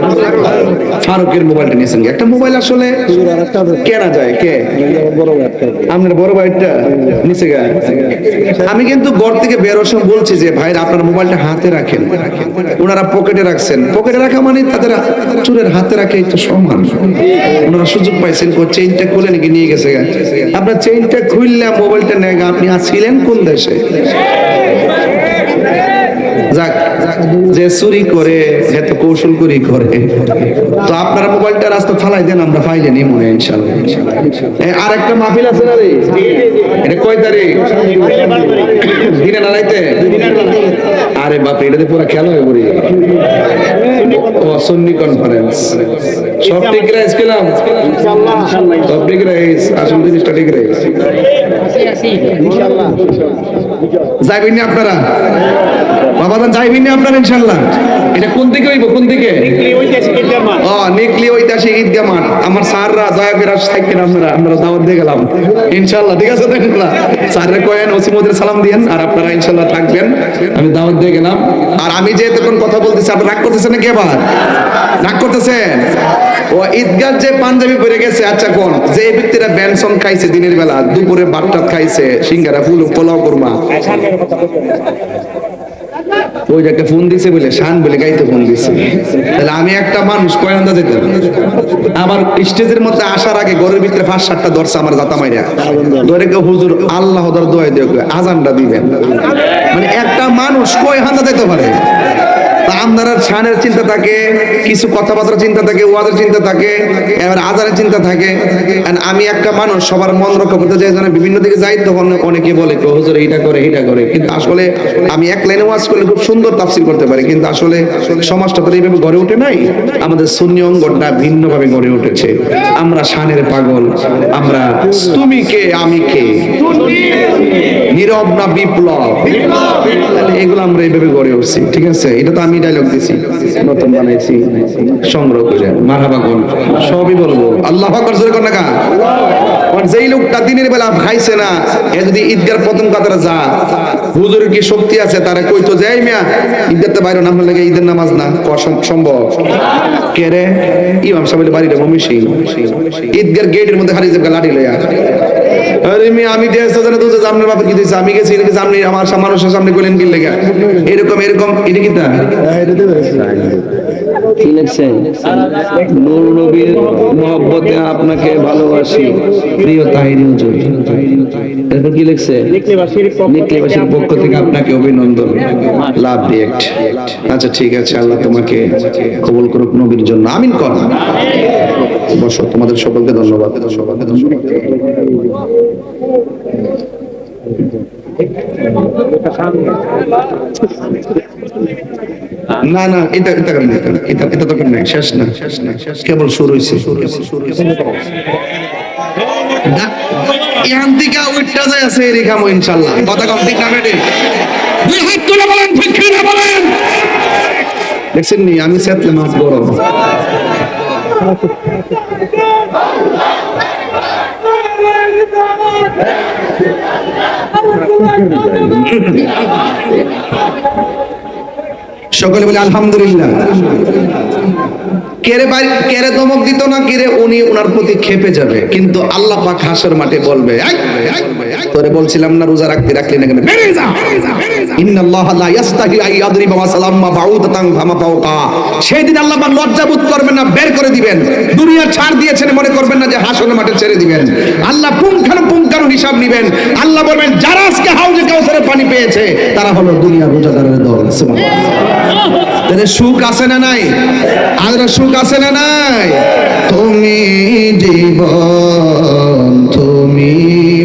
ফারুকের মোবাইলটা নিয়েছেন। একটা মোবাইল আসলে কেনা যায় কে? আপনার বড় ভাইটা নিচে গা। আমি কিন্তু ঘর থেকে বেরোর সময় বলছি যে ভাই আপনার মোবাইলটা হাতে রাখেন, ওনারা পকেটে রাখছেন। পকেটে রাখা মানে তাদের চুরের হাতে রাখে একটু সমান। ওনারা সুযোগ পাইছেন চেইনটা খুলে নাকি নিয়ে গেছে। আপনার চেইনটা খুললে মোবাইলটা নেয়, আপনি ছিলেন কোন দেশে? যাক, যে চুরি করে এত কৌশল করি করে, তো আপনারা মোবাইলটা রাস্তা ফালাই দেন, আমরা ফাইলে নি মনে ইনশাআল্লাহ। আর একটা মাহফিল আছে না রে, এটা কয় তারিখ? দিনে না রাইতে? আরে বাপ, এটাতে পুরো খেলা হয়ে পড়ি। ও সুন্নি কনফারেন্স সব ঠিক রাইস পেলাম, সব ঠিক রাইস, আসল জিনিসটা ঠিক রাইস। যাইবেন না আপনারা বাবাদান, যাইবেন না আপনারা ইনশাআল্লাহ? এটা কোন দিকে হইব? কোন দিকে? ও নিকলি ঐতিহাসিক ঈদগাহ মাঠ। আমার স্যাররা দয়া করে থাকেন, আমরা দাওয়াত দিয়ে গেলাম ইনশাআল্লাহ, ঠিক আছে? দেখলাম স্যাররা কয়েন ওসিমদের সালাম দিয়েন, আর আপনারা ইনশাআল্লাহ থাকবেন, আমি দাওয়াত দিয়ে গেলাম। আর আমি যে তখন কথা বলতেছি আপনারা রাগ করতেছেন নাকি? আবার রাগ করতেছেন? ও ঈদগাহ যে পাঞ্জাবি পরে গেছে, আচ্ছা কোন যে ব্যক্তিরা বেনসন খাইছে দিনের বেলা, দুপুরে ভাত খাইছে, সিঙ্গারা ফুল পোলাও কুরমা, ওইটাকে ফোন দিছে বলে শান বলে গাইতে ফোন দিছে। তাহলে আমি একটা মানুষ কয় আন্দাজ যেতে আমার স্টেজের মধ্যে আসার আগে ঘরের ভিতরে 5-7টা দর্শা আমার জাতা মাইরা ধরে কেউ হুজুর আল্লাহ দর দোয়া দিয়ে আজানটা দিবেন। মানে একটা মানুষ কয় হান্দা যেতে পারে। আপনারা শানের চিন্তা থাকে, কিছু কথাবার্তার চিন্তা থাকে, ওয়াজের চিন্তা থাকে, এবার আজানের চিন্তা থাকে। আমি একটা মানুষ সবার মন রক্ষা করতে যাই, বিভিন্ন দিকে যাই, তখন অনেকে বলে হুজুর এইটা করে এইটা করে, কিন্তু আসলে আমি এক লাইনে ওয়াজ করলে খুব সুন্দর তাফসীর করতে পারি, কিন্তু আসলে সমাজটা তো এইভাবে গড়ে ওঠে নাই। আমাদের সুন্নি অঙ্গনটা ভিন্নভাবে গড়ে উঠেছে। আমরা শানের পাগল, আমরা তুমি কে আমি কে, নীরব না বিপ্লব, এগুলো আমরা এইভাবে গড়ে উঠছি। ঠিক আছে, এটা তো আমি ডায়লগ দিছি, নতুন বানাইছি, সংগ্রহ করে মারহাবা কোন সবই বলবো। আল্লাহু আকবার জোরে কোন না। আর যেই লোকটা দিনের বেলা খাইছে না, এ যদি ঈদগার প্রথম কাতারে যা, হুজুরের কি শক্তি আছে তারা কইতো যে এই মিয়া ঈদগাতে বাইরে নাম লাগে ঈদের নামাজ না সম্ভব কে রে? ইমাম সাহেবের বাড়িটা মমিশি ঈদগার গেটের মধ্যে হারিয়ে যাবে লাঠি লইয়া। আরে মিয়া আমি দেশ জানা তো জামনের বাবা কি দিছে, আমি গেছি নাকি জামনি আমার মানুষের সামনে কইলেন কি লাগা এরকম এরকম এটা কি তা কি লিখছেন? নূর নবীর মহব্বতে আপনাকে ভালোবাসি প্রিয় তাহিরি হুজুর। এরপর কি লিখছে? নিকলিবাসীর পক্ষ থেকে আপনাকে অভিনন্দন, লাভ রিয়েক্ট। আচ্ছা ঠিক আছে, আল্লাহ তোমাকে কবুল করুক নবীর জন্য, আমিন কর। বসো, তোমাদের সকলকে ধন্যবাদ। না না এটা এটা করেন, এটা এটা তো করেন, শেষ না, কেবল শুরু হইছে। এখান থেকে উঠটা যায় আছে রেখামো ইনশাআল্লাহ। কথা কম ঠিক না বেটে? দুই হাত তুলে বলেন ঠিক না বলেন। দেখছেন নি আমি সেতলে মাছ বড় সকলে বলে আলহামদুলিল্লাহ। কেরে ভাই কেরে ধমক দিত না, কেরে উনি ওনার প্রতি খেপে যাবে, কিন্তু আল্লাহ পাক হাসর মাঠে বলবে তোরে বলছিলাম না রোজা রাখতে, রাখলি না কেন, বেরিয়ে যা। ইন্নাল্লাহা লা ইস্তাহি আন ইয়াদরিবা মাসালাম বাউদাতান ফামা ফাওকা। সেদিন আল্লাহ পাক লজ্জা বোধ করবেন না, বের করে দিবেন। দুনিয়া ছাড় দিয়েছেন মনে করবেন না যে হাসর মাঠে ছেড়ে দিবেন। আল্লাহ পুঙ্খানুপুঙ্খানু হিসাব নেবেন। আল্লাহ বলবেন যারা আজকে হাউজে কাউসারের পানি পেয়েছে তারা হলো দুনিয়ার রোজাদারের দল। সুবহানাল্লাহ। তাহলে সুখ আছে না নাই? আর সুখ আছে না নাই? তুমি জীবন, তুমি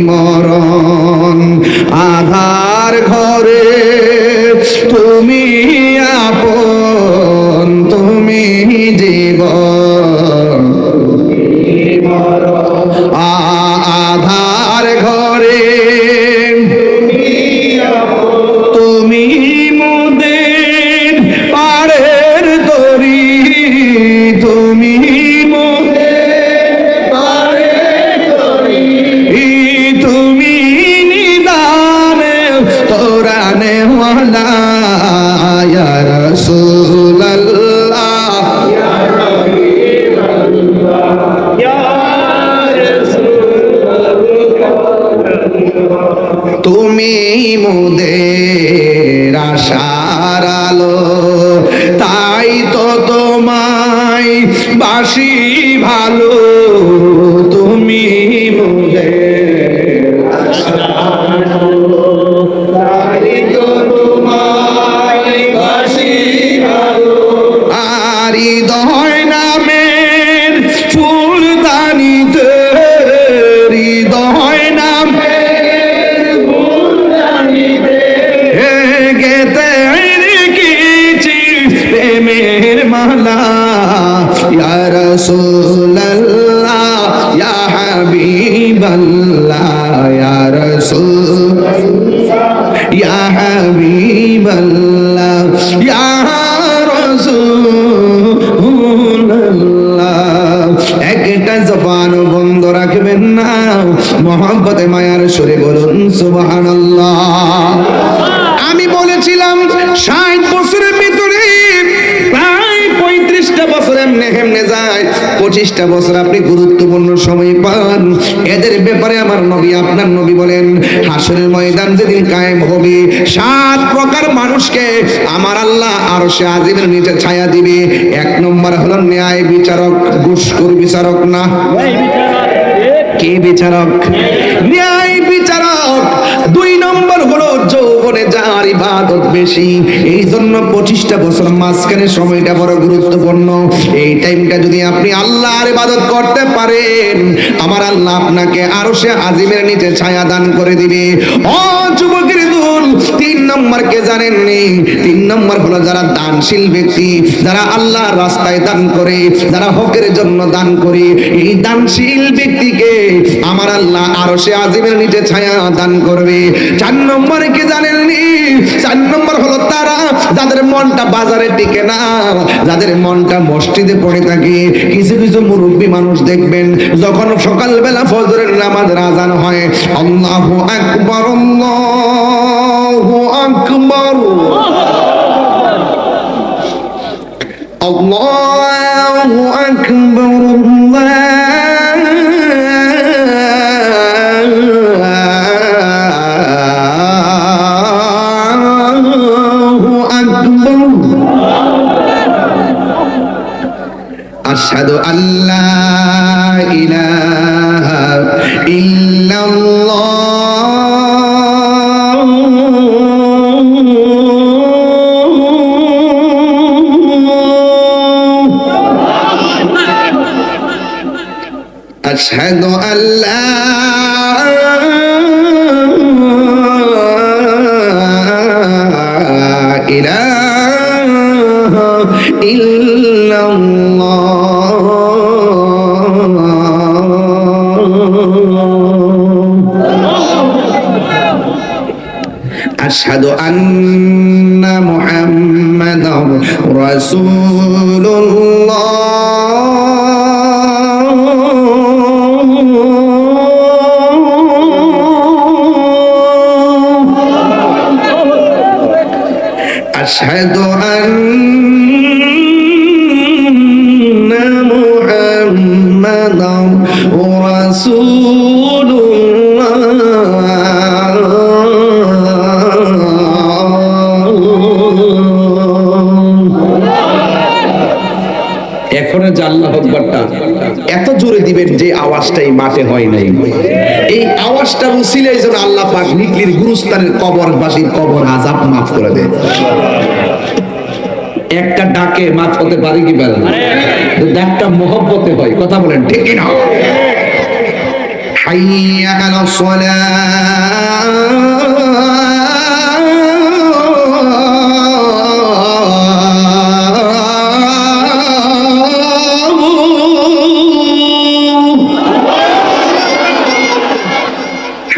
মরণ, আধার ঘরে তুমি আপন, তুমি জীবন, তুমি মরণ, আধার ঘরে তুমি আপন, তুমি মোদের পাড়ের তরি, তুমি তুমি মোদের আশার আলো, তাই তো তোমায় বাসি ভালো, তুমি মোদের আশার আলো, তাই তো তোমায় বাসি ভালো। আর হৃদয় নামের ফুলদানিতে, হৃদয় নামের ফুলদানিতে গেতে রেখেছি প্রেমের মালা। ইয়া রাসূলুল্লাহ ইয়া হাবিবাল্লাহ, ইয়া রাসূলুল্লাহ ইয়া হাবিবাল্লাহ, ইয়া রাসূলুল্লাহ। একটা জবান বন্ধ রাখবেন না, মহব্বতে মায়ার সুরে বলুন সুবহানাল্লাহ। আমি বলেছিলাম 60 বছরের ভিতরে প্রায় 35টা বছর এমনে হেমনে যায়, 25টা বছর আপনি গুরুত্বপূর্ণ সময় পান, এদের ব্যাপারে আমার নবী আপনার নবী বলেন হাসরের ময়দান যেদিন কায়েম হবে 7 প্রকার মানুষকে আমার আল্লাহ আরশে আজিমের নিচে ছায়া দিবে। 1 নম্বর হলো ন্যায় বিচারক, ঘুষখোর বিচারক না, কে বিচারক? ন্যায় বিচারক। 2 নম্বর হলো যৌবনে যার ইবাদত বেশি, এই জন্য 25টা বছর মাঝখানে সময়টা বড় গুরুত্বপূর্ণ। এই টাইমটা যদি আপনি আল্লাহর ইবাদত করতে পারেন, আমার আল্লাহ আপনাকে আরশে আজিমের নিচে ছায়া দান করে দিবে। ও যুবকের দল, 3 নম্বর কে জানেননি? 3 নম্বর হলো যারা দানশীল ব্যক্তি, যারা আল্লাহর রাস্তায় দান করে, যারা হকের জন্য দান করে, এই দানশীল ব্যক্তিকে আমার আল্লাহ আরশে আজিমের নিচে ছায়া দান করবে। 4 নম্বর কে জানেননি? 4 নম্বর হলো তারা যাদের মনটা বাজারে টিকে না, যাদের মনটা মসজিদে পড়ে থাকে। কিছু কিছু মুরব্বী মানুষ দেখবেন যখন সকালবেলা ফজরের নামাজের আযান হয়, আল্লাহু আকবার আল্লাহু আকবার আল্লাহু আকবার আশহাদু আল্লা ইলাহা ইল্লাল্লাহ আশহাদু আল্লা ইলাহা ইল্লাল্লাহ আশহাদু আন্না মুহাম্মাদার রাসূলুল্লাহ আশহাদু আন্না মুহাম্মাদার এখনো যে আল্লাহু আকবারটা এত জোরে দিবেন যে আওয়াজটাই মাঠে হয় নাই, এই আওয়াজটার উসিলায় যেন আল্লাহ পাক নিকলির গুরুস্থানের কবরবাসীর কবর আযাব মাফ করে দেন। একটা ডাকে মাফ হতে পারে কি পারে না? ডাকটা মহব্বতে হয়, কথা বলেন ঠিক কি না? হাইয়া আলাস সালাহ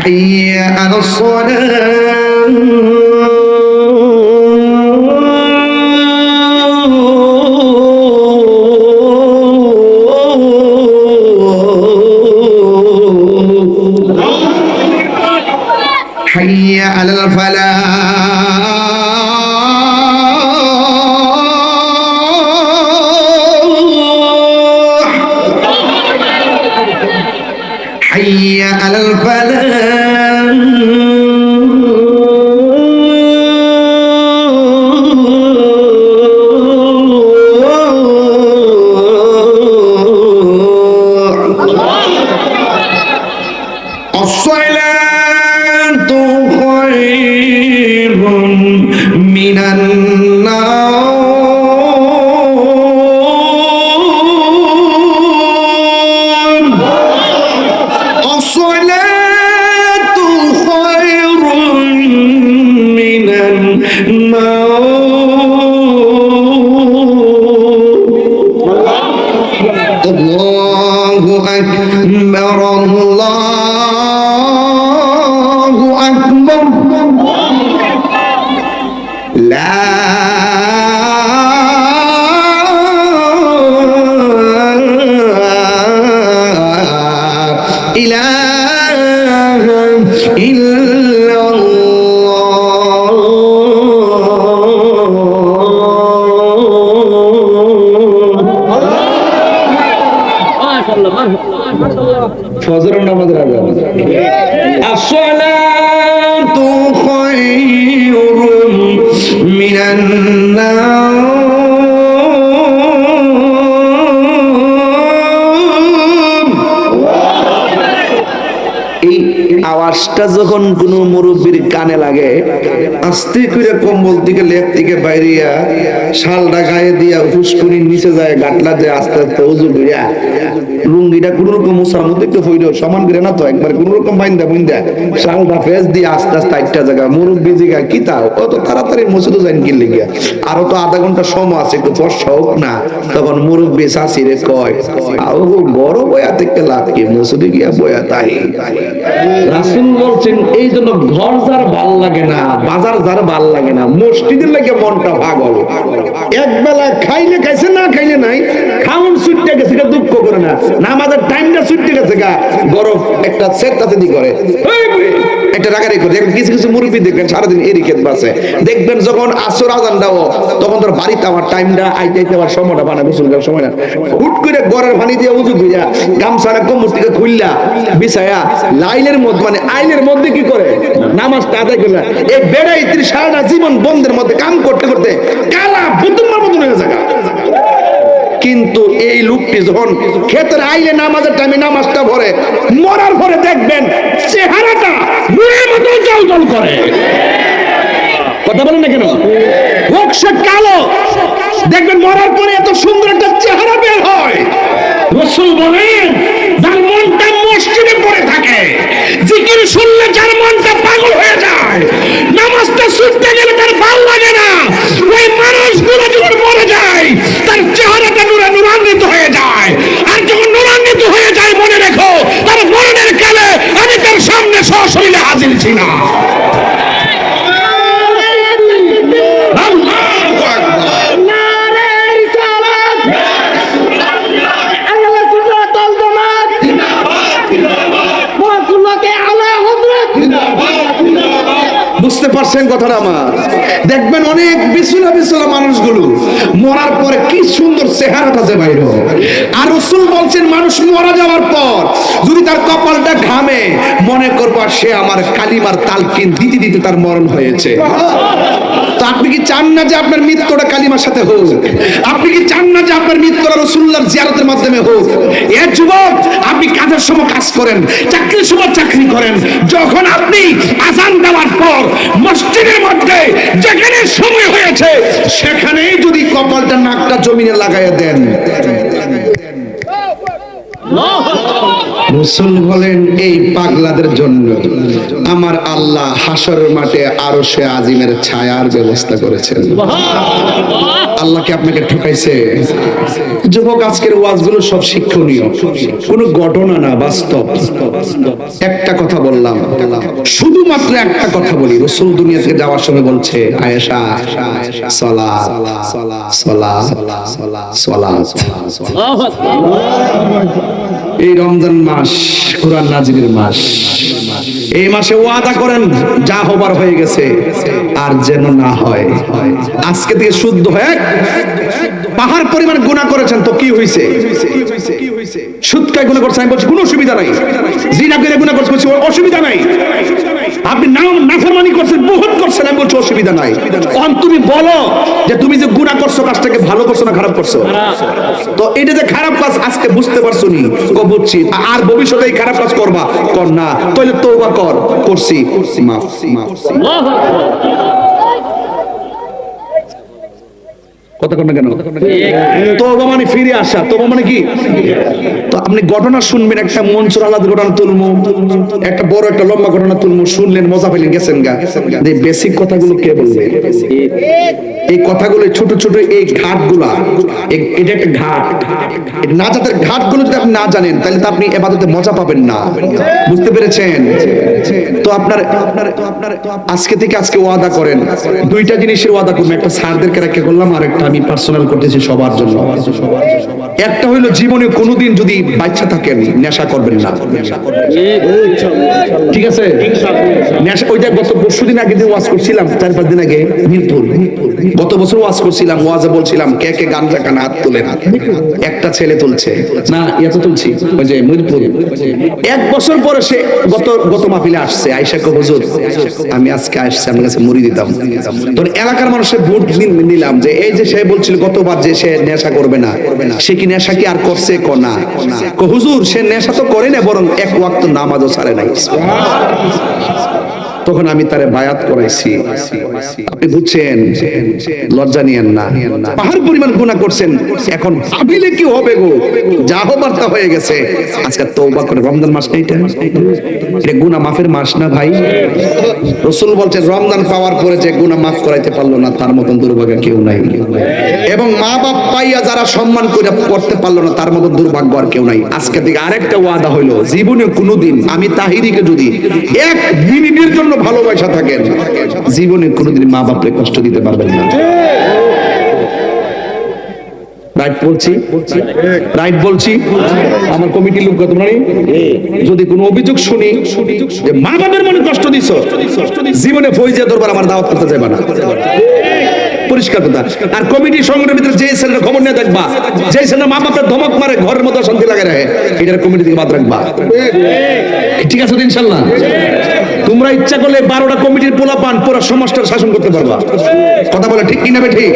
حي على الصلاة حي على الفلاح حي على الفلاح الصلاة خير من النوم الصلاة ফজরের নামাজের আগে আসসালাতু খায়রুম মিনান নাম। এই আওয়াজটা যখন কোন মুরব্বীর কানে লাগে, আস্তে করে কম্বল থেকে লেপ থেকে বাইরিয়া শালটা গায়ে দিয়া ফুসকুনির নিচে যায়, গাটলা যায়, আস্তে আস্তে উজু করিয়া লুঙ্গিটা কোন রকম মুসার মধ্যে একটু হইলো সমান করে না তো, একবার কোন রকম বাইন্দা বুন্দা শালটা ফেস দিয়ে আস্তে আস্তে একটা জায়গা মুরব্বী জিগা কি তাও অত তাড়াতাড়ি মসজিদে যাইন কি লিগা, আরো তো আধা ঘন্টা সময় আছে, একটু বর্ষা হোক না। তখন মুরব্বী শাশিরে কয়, আও বড় বয়া থেকে লাভ কি, মসজিদে গিয়া বয়া তাই। রাসূল বলছেন এই জন্য ঘর যার ভাল লাগে না, বাজার যার ভাল লাগে না, মসজিদের লাগে মনটা পাগল। এক বেলা খাইলে খাইছে, না খাইলে নাই, খাউন ছুটতে গেছে দুঃখ করে না, নামাজের টাইমটা ছুটতে গেছে গা, গরম একটা সেটটাতে দি করে একটা রাগারি করে। দেখবেন কিছু কিছু মুরব্বী দেখবেন সারাদিন এরই ক্ষেত বাসে, দেখবেন যখন আসর আজান দাও তখন তোর বাড়িতে আমার টাইমটা আইতে আইতে আমার সময়টা বানা গোসল করার সময় না, হুট করে গড়ের পানি দিয়ে উজু দিয়া গামছাটা কোমর থেকে খুললা বিছায়া লাইনের মধ্যে মানে আইনের মধ্যে কি করে নামাজটা আদায় করলা। এই বেড়াই সারাটা জীবন বন্ধের মধ্যে কাম করতে করতে কালা বুতুমার মতন হয়ে যায়। কিন্তু এই লোকটি যখন ক্ষেতের আইলে নামাজের টাইমে নামাজটা ভরে, মরার পরে দেখবেন চেহারাটা নুরের মতো জল করে। কথা বলেন না কেন? হোক সে কালো, দেখবেন মরার পরে এত সুন্দর একটা চেহারা বের হয়। রাসূল বলেন যার মনটা মসজিদে পড়ে থাকে, জিকির শুনলে যার মনটা পাগল হয়ে যায়, নামাজটা ছুটতে গেলে তার ভালো লাগে না, ওই মানুষগুলো যখন মরে যায় তার চেহারাটা নুরান্বিত হয়ে যায়। আর যখন নুরান্বিত হয়ে যায় মনে রেখো তার মরণের কালে আমি তার সামনে সশরীরে হাজির ছিলাম। বুঝতে পারছেন কথাটা আমার? দেখবেন অনেক বিছুলা বিছুলা মানুষগুলো মরার পরে কি সুন্দর চেহারাটা যে বাইর হয়। আর রাসূল বলছেন মানুষ মারা যাওয়ার পর যদি তার কপালটা ঘামে, মনে করবা সে আমার কালিমার তালকিন দিতে দিতে তার মরণ হয়েছে। তো আপনি কি চান না যে আপনার মৃত্যুটা কালিমার সাথে হোক? আপনি কি চান না যে আপনার মৃত্যুটা রাসূলুল্লাহর জিয়ারতের মাধ্যমে হোক? এ যুবক, আপনি কাজের সময় কাজ করেন, চাকরির সময় চাকরি করেন, যখন আপনি আযান দেওয়ার পর মসজিদের মধ্যে যেখানে সময় হয়েছে সেখানেই যদি কপালটা নাকটা জমিনে লাগাইয়া দেন, রাসূল বলেন এই পাগলাদের জন্য আমার আল্লাহ হাসরের মাঠে আরশে আজিমের ছায়ার ব্যবস্থা করেছেন। আল্লাহকে আপনাকে ঠকাইছে? যুবক, আজকের ওয়াজগুলো সব শিক্ষণীয়, কোনো ঘটনা না, বাস্তব। একটা কথা বললাম, শুধুমাত্র একটা কথা বলি। রাসূল দুনিয়া থেকে যাওয়ার সময় বলছে, আয়েশা সালাত সালাত সালাত। এই রমজান মাস কোরআন নাজিলের মাস, এই মাসে ওয়াদা করেন যা হবার হয়ে গেছে আর যেন না হয়। আজকে থেকে শুদ্ধ হয়ে পাহাড় পরিমাণ গুনাহ করেছেন তো কি হয়েছে? সুদ খায় গুনাহ করছেন, আমি বলছি কোনো অসুবিধা নাই। জিনা করে গুনাহ করছেন, অসুবিধা নাই। আপনি নাফরমানি করছেন, বহুত করছেন, আমি বলছি অসুবিধা নাই। এখন তুমি বলো যে তুমি যে গুনাহ করছো কাজটাকে ভালো করছো না খারাপ করছো? তো এটা যে খারাপ কাজ আজকে বুঝতে পারছো নি, বুঝছি, আর ভবিষ্যতে এই খারাপ কাজ করবা কর না, তাহলে তওবা কর, করছি মাফ। কথা কর না কেন? তওবা মানে ফিরে আসা, তওবা মানে কি? তো আপনি ঘটনা শুনবেন, একটা মনসুর আলাদা ঘটনা তুলমু, একটা বড় একটা লম্বা ঘটনা তুলমু, শুনলেন, মজা পেলেন, গেছেন গা। এই বেসিক কথাগুলো কে বলবে? এই কথাগুলো ছোট ছোট এই ঘাটগুলা, এটা একটা ঘাট। নাজাতের ঘাটগুলো যদি আপনি না জানেন তাহলে তো আপনি ইবাদতে মজা পাবেন না। বুঝতে পেরেছেন? তো আপনার আজকে থেকে আজকে ওয়াদা করেন, দুইটা জিনিসের ওয়াদা করবেন। একটা স্যারদেরকে রেখে করলাম, আর একটা আমি পার্সোনাল করতেছি সবার জন্য। একটা হইলো জীবনে কোনোদিন যদি বাচ্চা থাকেন নেশা করবেন না, ঠিক আছে? নেশা ওই যে গত পরশুদিন আগে ওয়াজ করছিলাম, 4-5 দিন আগে মিরপুর, গত বছর ওয়াজ করছিলাম, ওয়াজে বলছিলাম কে কে গাঞ্জা খান হাত তোলেন। একটা ছেলে তুলছে না, এত তুলছি ওই যে মিরপুর। 1 বছর পরে সে গত মাহফিলে আসছে, আয়েশা কো হুজুর আমি আজকে আসছি আপনার কাছে মুড়ি দিতাম। তো এলাকার মানুষের ভোট নিলাম যে এই যে সে বলছিল গতবার যে সে নেশা করবে না, সে কি নেশা কি আর করছে? না। হুজুর সে নেশা তো করে না, বরং 1 ওয়াক্ত নামাজও ছাড়ে নাই। তখন আমি তারে বায়াত করাইছি। আপনি বুঝছেন, লজ্জা নিয়েন না। পাহাড় পরিমাণ গুনাহ করছেন, এখন ভাবিলে কি হবে গো? যা হবার তা হয়ে গেছে। আজকে তওবা করে, রমজান মাস এইটা গুনাহ মাফের মাস না ভাই? রাসূল বলছেন রমজান পাওয়ার পরে যে গুনাহ মাফ করাইতে পারলো না তার মতন দুর্ভাগ্য কেউ নাই। এবং মা বাপ পাইয়া যারা সম্মান করে করতে পারলো না তার মতন দুর্ভাগ্য আর কেউ নাই। আজকে থেকে আরেকটা ওয়াদা হইলো, জীবনে কোনোদিন আমি তাহিরিকে যদি 1 মিনিটের জন্য ভালোবাসা থাকেন, জীবনে কোনোদিন মা বাপরে কষ্ট দিতে পারবেন না। রাইট বলছি? রাইট বলছি? আমার কমিটির লোক তোমরা যদি কোনো অভিযোগ শুনি যে মা বাবার মনে কষ্ট দিছো, জীবনে ফয়জা দরবার আমার দাওয়াত করতে যাবে না। পরিষ্কার কথা। আর কমিটি সংগঠনের ভিতরে যে ছেলেটা খবর নিয়ে দেখবা, যে ছেলেটা মা বাপের ধমক মারে ঘরের মধ্যে শান্তি লাগে রাখে, এটার কমিটি থেকে বাদ রাখবা। ঠিক আছে ইনশাআল্লাহ? তোমরা ইচ্ছা করলে 12টা কমিটির পোলা পান পুরো সমাজটার শাসন করতে পারবা। কথা বলে ঠিক কি না? ঠিক।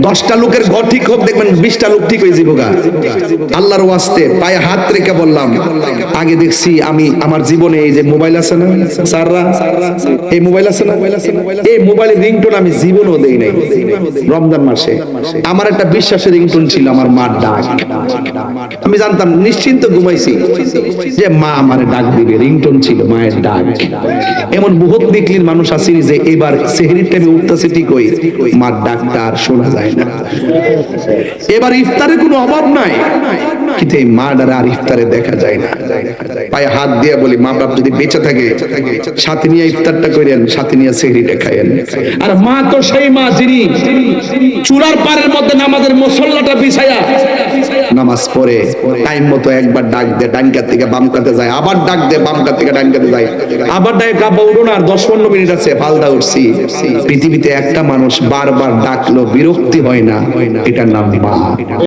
10টা লোকের ঘর ঠিক হোক, দেখবেন 20টা লোক ঠিক হয়ে যাবে। আল্লাহর ওয়াস্তে পায়ে হাত রেখে বললাম, আগে দেখছি আমি আমার জীবনে এই যে মোবাইল আছে না স্যাররা, এই মোবাইল আছে না, এই মোবাইলের রিংটোন আমি জীবনেও দেই নাই। রমজান মাসে আমার একটা বিশ্বাসের রিংটোন ছিল আমার মার ডাক। আমি জানতাম, নিশ্চিন্ত ঘুমাইছি যে মা আমারে ডাক দিবে, রিংটোন ছিল মায়ের ডাক। এমন বহুত নিকলির মানুষ আছে যে এবার সেহরির টাইমে উঠতেছে ঠিক হই, মার ডাকটা আর শোনা যায় না। এবার ইফতারে কোনো অভাব নাই, কিন্তু এই মা ডারে আর ইফতারে দেখা যায় না। পায়ে হাত দিয়ে বলি, মা বাপ যদি বেঁচে থাকে সাথে নিয়ে ইফতারটা করেন, সাথে নিয়ে সেহরিটা খাইয়েন। আর মা তো সেই মা যিনি চূড়ার পাড়ের মধ্যে নামাজের মুসল্লাটা বিছায়া নামাজ পড়ে টাইম মতো একবার ডাক দে, ডান কাত থেকে বাম কাতে যায়, আবার ডাক দে, বাম কাত থেকে ডান কাতে যায়, আবার ডাকে কাবা উঠো না, আর 10-15 মিনিট আছে ফালদা উঠছি। পৃথিবীতে একটা মানুষ বারবার ডাকলো বিরক্তি হয় না, এটার নাম মা।